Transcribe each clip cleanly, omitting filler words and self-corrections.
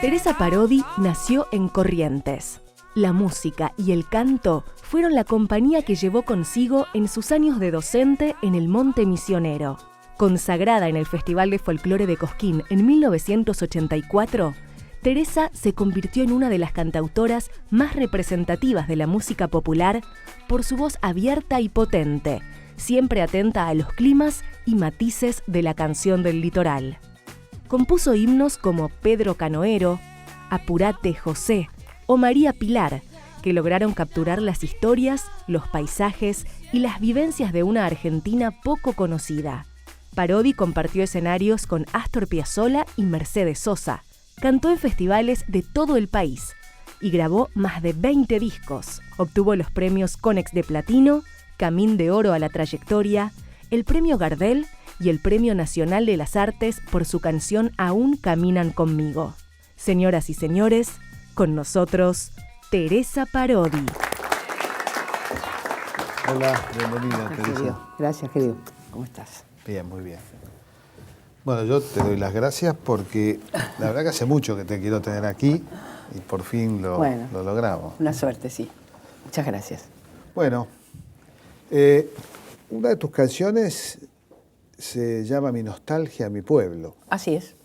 Teresa Parodi nació en Corrientes. La música y el canto fueron la compañía que llevó consigo en sus años de docente en el Monte Misionero. Consagrada en el Festival de Folclore de Cosquín en 1984, Teresa se convirtió en una de las cantautoras más representativas de la música popular por su voz abierta y potente, siempre atenta a los climas y matices de la canción del litoral. Compuso himnos como Pedro Canoero, Apurate José o María Pilar, que lograron capturar las historias, los paisajes y las vivencias de una Argentina poco conocida. Parodi compartió escenarios con Astor Piazzolla y Mercedes Sosa, cantó en festivales de todo el país y grabó más de 20 discos. Obtuvo los premios Conex de Platino, Camín de Oro a la Trayectoria, el Premio Gardel y el Premio Nacional de las Artes por su canción Aún Caminan Conmigo. Señoras y señores, con nosotros, Teresa Parodi. Hola, bienvenida, Teresa. Querido. Gracias, querido. ¿Cómo estás? Bien, muy bien. Bueno, yo te doy las gracias porque la verdad que hace mucho que te quiero tener aquí y por fin lo logramos. Una suerte, sí. Muchas gracias. Bueno, una de tus canciones se llama Mi nostalgia, mi pueblo. Así es.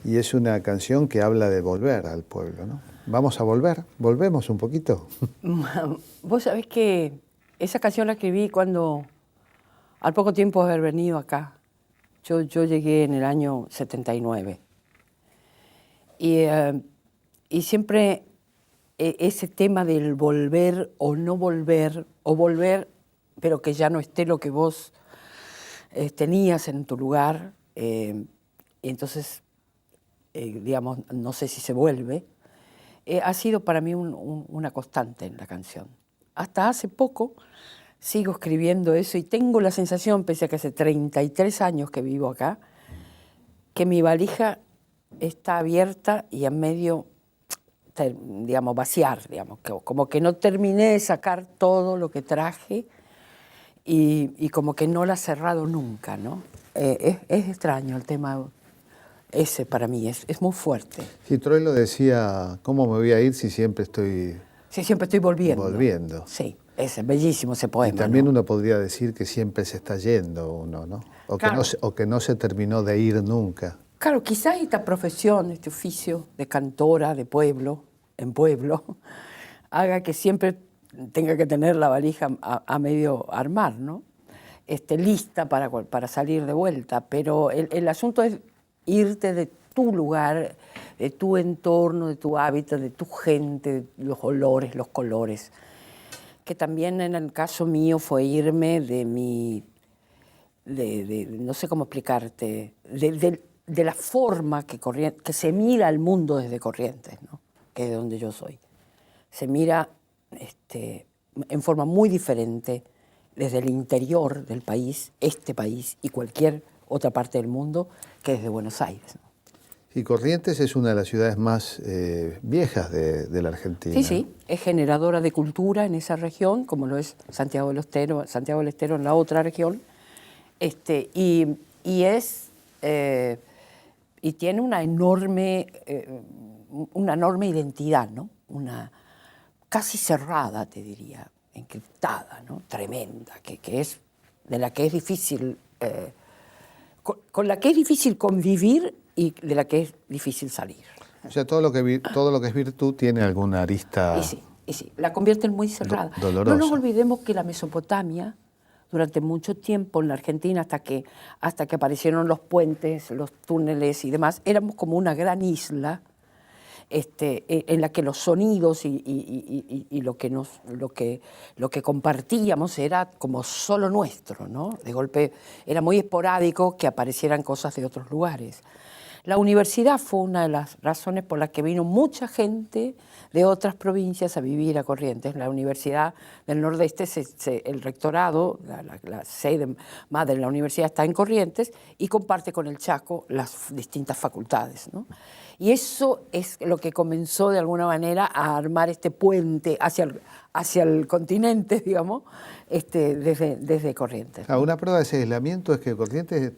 Y es una canción que habla de volver al pueblo, ¿no? ¿Vamos a volver? ¿Volvemos un poquito? Vos sabés que esa canción la escribí cuando, al poco tiempo de haber venido acá. Yo llegué en el año 79. Y siempre ese tema del volver o no volver, o volver, pero que ya no esté lo que vos tenías en tu lugar, y entonces, digamos, no sé si se vuelve, ha sido para mí una constante en la canción. Hasta hace poco sigo escribiendo eso y tengo la sensación, pese a que hace 33 años que vivo acá, que mi valija está abierta y en medio, digamos, vaciar, digamos, como que no terminé de sacar todo lo que traje y como que no la he cerrado nunca, ¿no? Es extraño el tema ese para mí, es muy fuerte. Sí, Troilo decía, ¿cómo me voy a ir si siempre estoy... Sí, siempre estoy volviendo. Volviendo. Sí, es bellísimo ese poema. Y también, ¿no?, uno podría decir que siempre se está yendo uno, ¿no? O, claro, que no se terminó de ir nunca. Claro, quizás esta profesión, este oficio de cantora de pueblo, en pueblo, haga que siempre tenga que tener la valija a medio armar, ¿no? Lista para salir de vuelta. Pero el asunto es irte de tu lugar, de tu entorno, de tu hábitat, de tu gente, de los olores, los colores. Que también en el caso mío fue irme de mi... no sé cómo explicarte, de la forma que se mira al mundo desde Corrientes, ¿no? Que es de donde yo soy. Se mira en forma muy diferente desde el interior del país, este país y cualquier otra parte del mundo, que desde Buenos Aires, ¿no? Y Corrientes es una de las ciudades más viejas de la Argentina. Sí, es generadora de cultura en esa región, como lo es Santiago del Estero en la otra región, y tiene una enorme identidad, ¿no? Una casi cerrada, te diría, encriptada, ¿no? Tremenda, que es de la que es difícil, con la que es difícil convivir y de la que es difícil salir. O sea, todo lo que es virtud tiene alguna arista... Y sí, la convierte en muy cerrada. Dolorosa. No nos olvidemos que la Mesopotamia, durante mucho tiempo en la Argentina, hasta que aparecieron los puentes, los túneles y demás, éramos como una gran isla en la que los sonidos y lo que compartíamos era como solo nuestro, ¿no? De golpe era muy esporádico que aparecieran cosas de otros lugares. La universidad fue una de las razones por las que vino mucha gente de otras provincias a vivir a Corrientes. La Universidad del Nordeste, el rectorado, la sede madre de la universidad está en Corrientes y comparte con el Chaco las distintas facultades, ¿no? Y eso es lo que comenzó de alguna manera a armar este puente hacia el continente, digamos, desde Corrientes. Una prueba de ese aislamiento es que Corrientes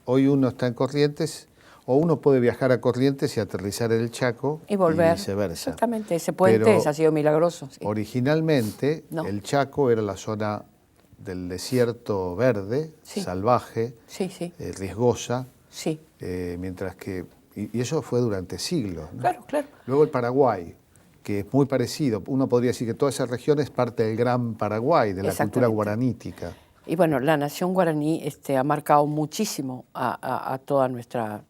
hoy uno está en Corrientes O uno puede viajar a Corrientes y aterrizar en el Chaco y volver. Y viceversa. Exactamente, ese puente ha sido milagroso. Sí. Originalmente el Chaco era la zona del desierto verde, salvaje, riesgosa, mientras que, y eso fue durante siglos, ¿no? Claro, claro. Luego el Paraguay, que es muy parecido, uno podría decir que toda esa región es parte del Gran Paraguay, de la cultura guaranítica. Y bueno, la nación guaraní ha marcado muchísimo a toda nuestra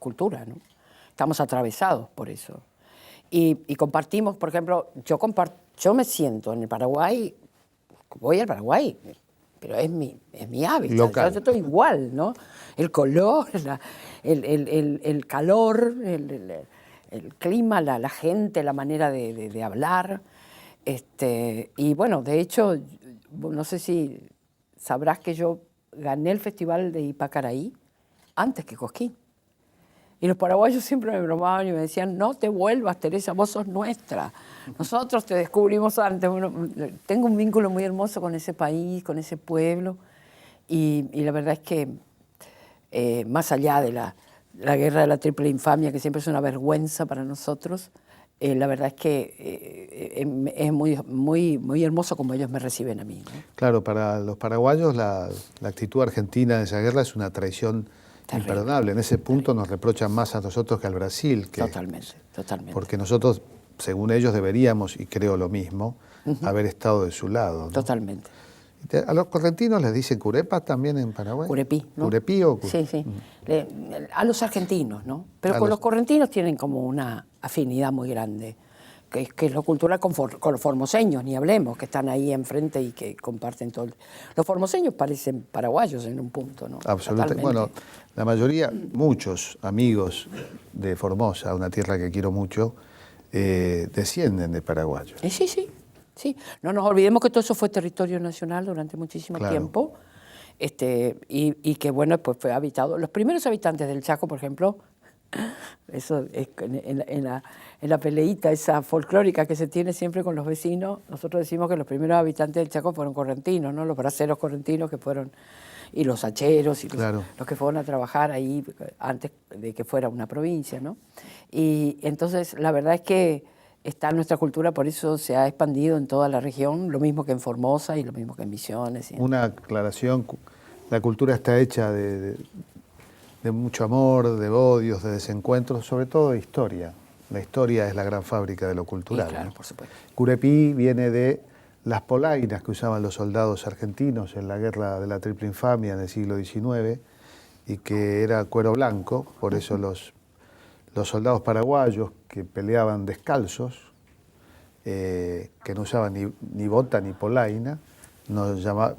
cultura, ¿no? Estamos atravesados por eso. Y compartimos, por ejemplo, yo me siento en el Paraguay, voy al Paraguay, pero es mi hábitat, yo estoy igual, ¿no? El color, el calor, el clima, la gente, la manera de hablar. Y bueno, de hecho, no sé si sabrás que yo gané el festival de Ipacaraí antes que Cosquín. Y los paraguayos siempre me bromaban y me decían, no te vuelvas, Teresa, vos sos nuestra. Nosotros te descubrimos antes. Bueno, tengo un vínculo muy hermoso con ese país, con ese pueblo. Y la verdad es que más allá de la guerra de la triple infamia, que siempre es una vergüenza para nosotros, la verdad es que es muy hermoso como ellos me reciben a mí, ¿no? Claro, para los paraguayos la actitud argentina de esa guerra es una traición imperdonable. En ese punto nos reprochan más a nosotros que al Brasil. Totalmente. Porque nosotros, según ellos, deberíamos, y creo lo mismo, haber estado de su lado, ¿no? Totalmente. ¿A los correntinos les dicen curepa también en Paraguay? Curepí, ¿no? ¿Curepí o Sí. A los argentinos, ¿no? Pero con los correntinos tienen como una afinidad muy grande, que es lo cultural con los formoseños, ni hablemos, que están ahí enfrente y que comparten todo. Los formoseños parecen paraguayos en un punto, ¿no? Absolutamente. Bueno, la mayoría, muchos amigos de Formosa, una tierra que quiero mucho, descienden de paraguayos. Sí, no nos olvidemos que todo eso fue territorio nacional durante muchísimo tiempo, y que bueno, pues fue habitado. Los primeros habitantes del Chaco, por ejemplo, eso es en la peleita esa folclórica que se tiene siempre con los vecinos, nosotros decimos que los primeros habitantes del Chaco fueron correntinos, ¿no? Los braceros correntinos que fueron, y los hacheros, y los que fueron a trabajar ahí antes de que fuera una provincia, ¿no? Y entonces la verdad es que está nuestra cultura, por eso se ha expandido en toda la región, lo mismo que en Formosa y lo mismo que en Misiones. Una aclaración, la cultura está hecha de mucho amor, de odios, de desencuentros, sobre todo de historia. La historia es la gran fábrica de lo cultural. Claro, ¿no? por supuesto. Curepí viene de las polainas que usaban los soldados argentinos en la guerra de la Triple Infamia en el siglo XIX, y que era cuero blanco, por eso los soldados paraguayos que peleaban descalzos, que no usaban ni bota ni polaina,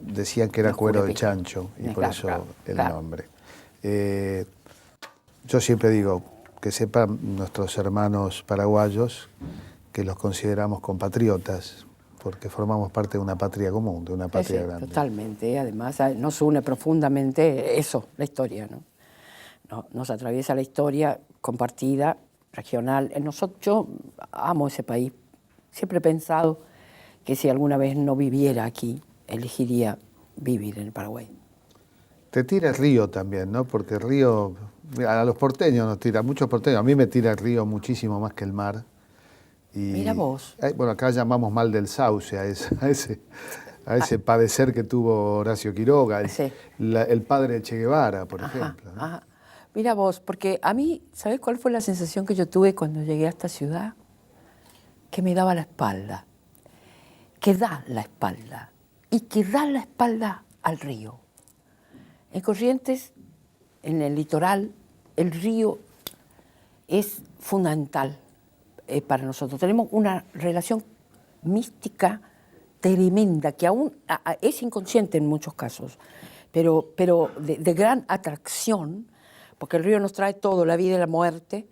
decían que era cuero de chancho, y por eso el nombre. Yo siempre digo, que sepan nuestros hermanos paraguayos que los consideramos compatriotas, porque formamos parte de una patria común, de una patria grande. Totalmente, además nos une profundamente eso, la historia, ¿no? Nos atraviesa la historia compartida, regional. Yo amo ese país. Siempre he pensado que si alguna vez no viviera aquí, elegiría vivir en el Paraguay. Te tira el río también, ¿no? Porque el río, a los porteños nos tira, muchos porteños, a mí me tira el río muchísimo más que el mar. Y, mira vos. Bueno, acá llamamos mal del sauce a ese padecer que tuvo Horacio Quiroga, el padre de Che Guevara, por ejemplo, ¿no? Ajá. Mira vos, porque a mí, ¿sabés cuál fue la sensación que yo tuve cuando llegué a esta ciudad? Que me daba la espalda, que da la espalda, y que da la espalda al río. En Corrientes, en el litoral, el río es fundamental para nosotros. Tenemos una relación mística tremenda, que aún es inconsciente en muchos casos, pero de gran atracción, porque el río nos trae todo, la vida y la muerte,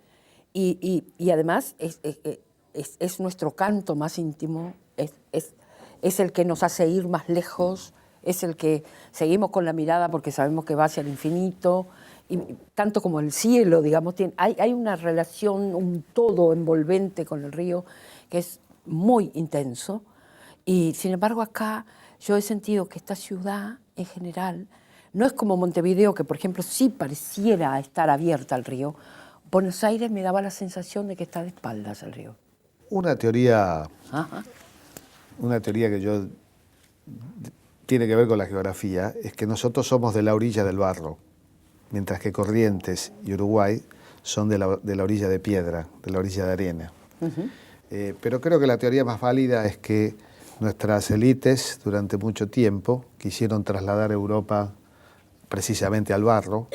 y además es nuestro canto más íntimo, es el que nos hace ir más lejos, es el que seguimos con la mirada porque sabemos que va hacia el infinito, y tanto como el cielo, digamos, hay una relación, un todo envolvente con el río que es muy intenso, y sin embargo acá yo he sentido que esta ciudad en general No es como Montevideo, que por ejemplo sí pareciera estar abierta al río. Buenos Aires me daba la sensación de que está de espaldas al río. Una teoría, Ajá. una teoría que yo tiene que ver con la geografía, es que nosotros somos de la orilla del barro, mientras que Corrientes y Uruguay son de la orilla de piedra, de la orilla de arena. Pero creo que la teoría más válida es que nuestras élites durante mucho tiempo quisieron trasladar Europa precisamente al barro,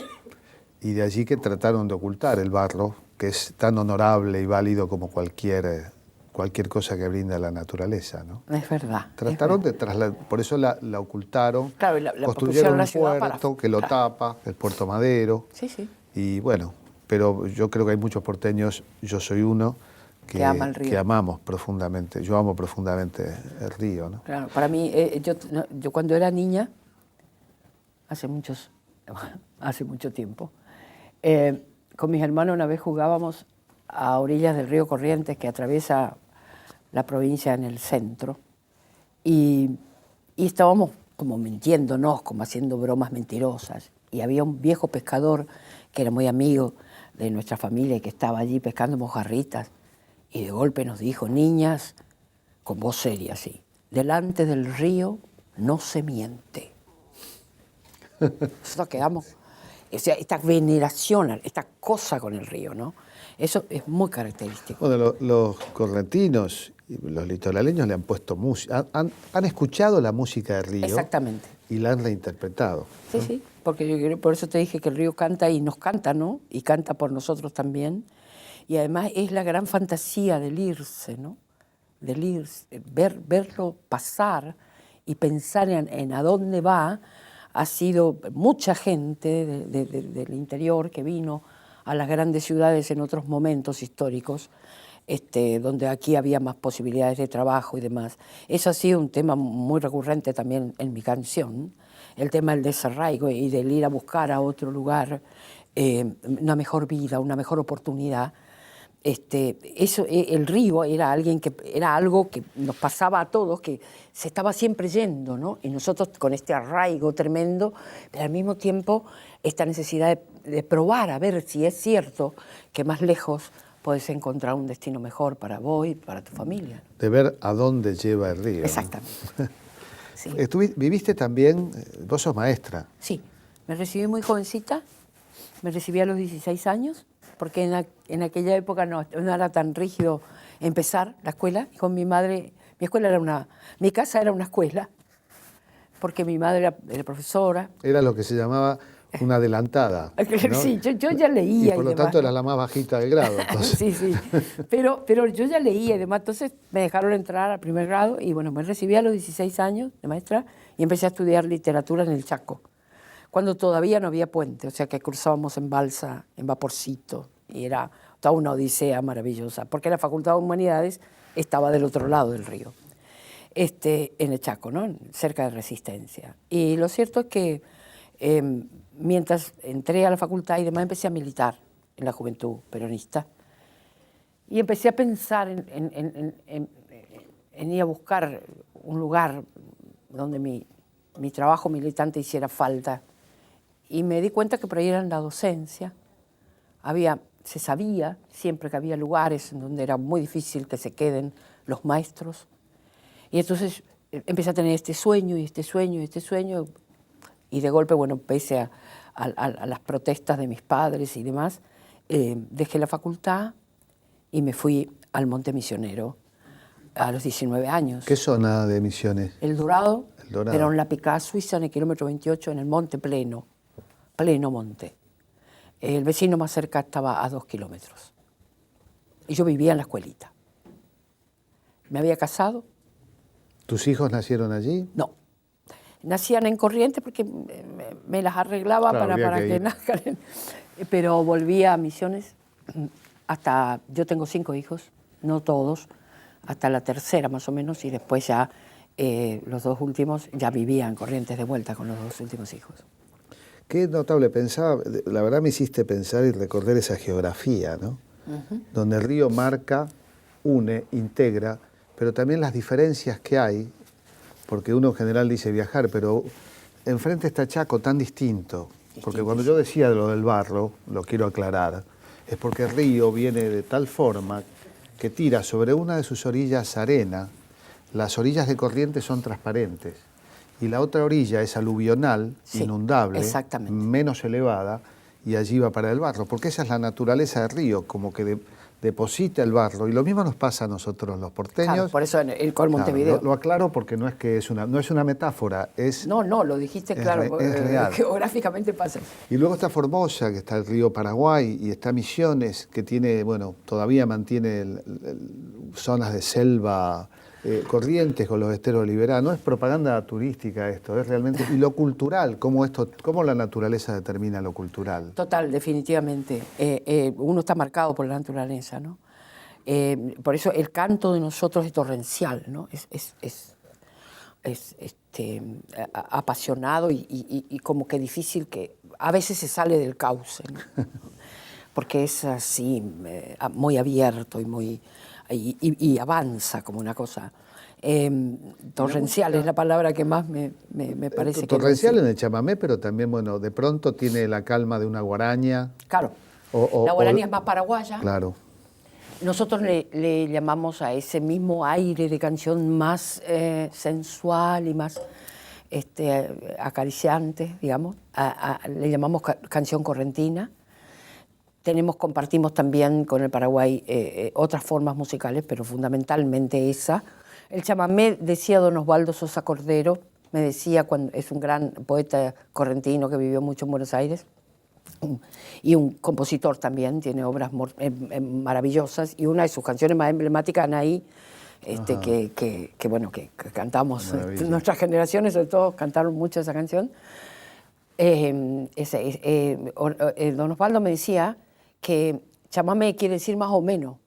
y de allí que trataron de ocultar el barro, que es tan honorable y válido como cualquier cosa que brinda la naturaleza, ¿no? Es verdad. Trataron de trasladar, por eso la ocultaron, Claro, y la construyeron pusieron la un ciudad puerto que lo claro. tapa, el Puerto Madero, Sí, sí. y bueno, pero yo creo que hay muchos porteños, yo soy uno, Que ama el río. que amamos profundamente, yo amo profundamente el río, ¿no? Claro, para mí, yo cuando era niña, hace mucho tiempo, con mis hermanos una vez jugábamos a orillas del río Corrientes, que atraviesa la provincia en el centro, y estábamos como mintiéndonos, como haciendo bromas mentirosas, y había un viejo pescador que era muy amigo de nuestra familia y que estaba allí pescando mojarritas, y de golpe nos dijo: niñas, con voz seria así, delante del río no se miente. Nosotros quedamos, o sea, esta veneración, esta cosa con el río, ¿no? Eso es muy característico. Bueno, los correntinos y los litoraleños le han puesto música, han escuchado la música del río. Exactamente. Y la han reinterpretado. Sí, ¿no? sí, porque yo creo, por eso te dije que el río canta y nos canta, ¿no? Y canta por nosotros también. Y además es la gran fantasía del irse, ¿no? Del irse, verlo pasar y pensar en a dónde va. Ha sido mucha gente del interior que vino a las grandes ciudades en otros momentos históricos, donde aquí había más posibilidades de trabajo y demás. Eso ha sido un tema muy recurrente también en mi canción, el tema del desarraigo y del ir a buscar a otro lugar una mejor vida, una mejor oportunidad. El río era algo que nos pasaba a todos, que se estaba siempre yendo, ¿no? Y nosotros con este arraigo tremendo, pero al mismo tiempo esta necesidad de probar a ver si es cierto que más lejos puedes encontrar un destino mejor para vos y para tu familia. De ver a dónde lleva el río. Exactamente. ¿No? Sí. Viviste también, vos sos maestra. Sí, me recibí muy jovencita, me recibí a los 16 años, porque en aquella época no era tan rígido empezar la escuela. Y con mi madre, mi casa era una escuela, porque mi madre era profesora. Era lo que se llamaba una adelantada, ¿no? Sí, yo ya leía y por lo demás, tanto era ¿no? la más bajita del grado. Entonces. Sí, sí, pero yo ya leía y demás, entonces me dejaron entrar al primer grado y bueno, me recibí a los 16 años de maestra y empecé a estudiar literatura en el Chaco, cuando todavía no había puente, o sea que cruzábamos en balsa, en vaporcito, y era toda una odisea maravillosa, porque la Facultad de Humanidades estaba del otro lado del río, en el Chaco, ¿no? Cerca de Resistencia. Y lo cierto es que mientras entré a la facultad y demás, empecé a militar en la Juventud Peronista. Y empecé a pensar en ir a buscar un lugar donde mi trabajo militante hiciera falta. Y me di cuenta que por ahí era en la docencia. Se sabía siempre que había lugares en donde era muy difícil que se queden los maestros. Y entonces empecé a tener este sueño y este sueño y este sueño. Y de golpe, bueno, pese a las protestas de mis padres y demás, dejé la facultad y me fui al Monte Misionero a los 19 años. ¿Qué zona de Misiones? El Dorado, El Dorado. pero en la Picada Suiza, en el kilómetro 28, en el monte pleno monte. El vecino más cerca estaba a 2 kilómetros. Y yo vivía en la escuelita. Me había casado. ¿Tus hijos nacieron allí? No. Nacían en Corrientes porque me las arreglaba Claro, para que nazcan. Pero volví a Misiones yo tengo 5 hijos, no todos, hasta la tercera más o menos, y después ya los 2 últimos ya vivían en Corrientes de vuelta con los 2 últimos hijos. Qué notable, pensaba, la verdad me hiciste pensar y recordar esa geografía, ¿no? Donde el río marca, une, integra, pero también las diferencias que hay, porque uno en general dice viajar, pero enfrente está Chaco tan distinto, porque cuando yo decía lo del barro, lo quiero aclarar, es porque el río viene de tal forma que tira sobre una de sus orillas arena, las orillas de Corrientes son transparentes, y la otra orilla es aluvional, Sí, inundable, exactamente. menos elevada, y allí va para el barro, porque esa es la naturaleza del río, como que deposita el barro, y lo mismo nos pasa a nosotros los porteños. Claro, por eso con Claro, Montevideo. lo aclaro porque no es que no es una metáfora, es... No, lo dijiste claro, es real. geográficamente pasa. Y luego está Formosa, que está el río Paraguay, y está Misiones, que tiene, bueno, todavía mantiene zonas de selva, Corrientes con los esteros liberados. No es propaganda turística esto, es realmente... Y lo cultural, cómo la naturaleza determina lo cultural. Total, definitivamente. Uno está marcado por la naturaleza, ¿no? Por eso el canto de nosotros es torrencial, ¿no? Es apasionado y como que difícil que... A veces se sale del cauce, ¿no? Porque es así, muy abierto y avanza como una cosa. Torrencial es la palabra que más me parece que... Torrencial en el chamamé, pero también, bueno, de pronto tiene la calma de una guaraña. Claro, la guaraña es más paraguaya. Claro. Nosotros le llamamos a ese mismo aire de canción más sensual y más acariciante, digamos, le llamamos canción correntina. Compartimos también con el Paraguay otras formas musicales, pero fundamentalmente esa. El chamamé, decía don Osvaldo Sosa Cordero, me decía, es un gran poeta correntino que vivió mucho en Buenos Aires, y un compositor también, tiene obras maravillosas, y una de sus canciones más emblemáticas, Anaí, que cantamos, nuestras generaciones sobre todo cantaron mucho esa canción. Don Osvaldo me decía que chamamé quiere decir más o menos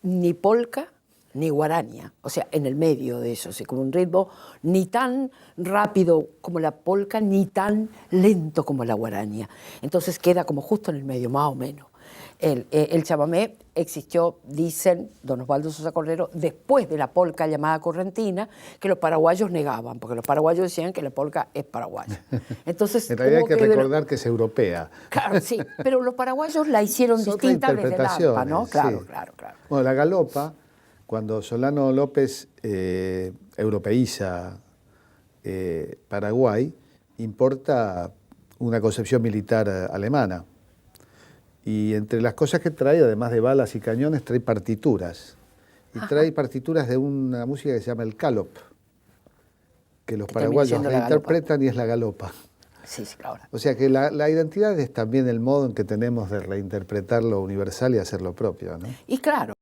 ni polka ni guaraña, o sea, en el medio de eso, con un ritmo ni tan rápido como la polka, ni tan lento como la guaraña. Entonces queda como justo en el medio, más o menos. El chamamé existió, dicen don Osvaldo Sosa Cordero, después de la polka llamada correntina, que los paraguayos negaban, porque los paraguayos decían que la polka es paraguaya. Entonces, en realidad hay que recordar que es europea. Claro, sí, pero los paraguayos la hicieron distinta desde el AMPA, ¿no? Claro, sí. claro. Bueno, la galopa, cuando Solano López europeiza Paraguay, importa una concepción militar alemana. Y entre las cosas que trae, además de balas y cañones, trae partituras. Y trae partituras de una música que se llama el calop, que los paraguayos reinterpretan y es la galopa. Sí, claro. O sea que la identidad es también el modo en que tenemos de reinterpretar lo universal y hacer lo propio, ¿no? Y claro,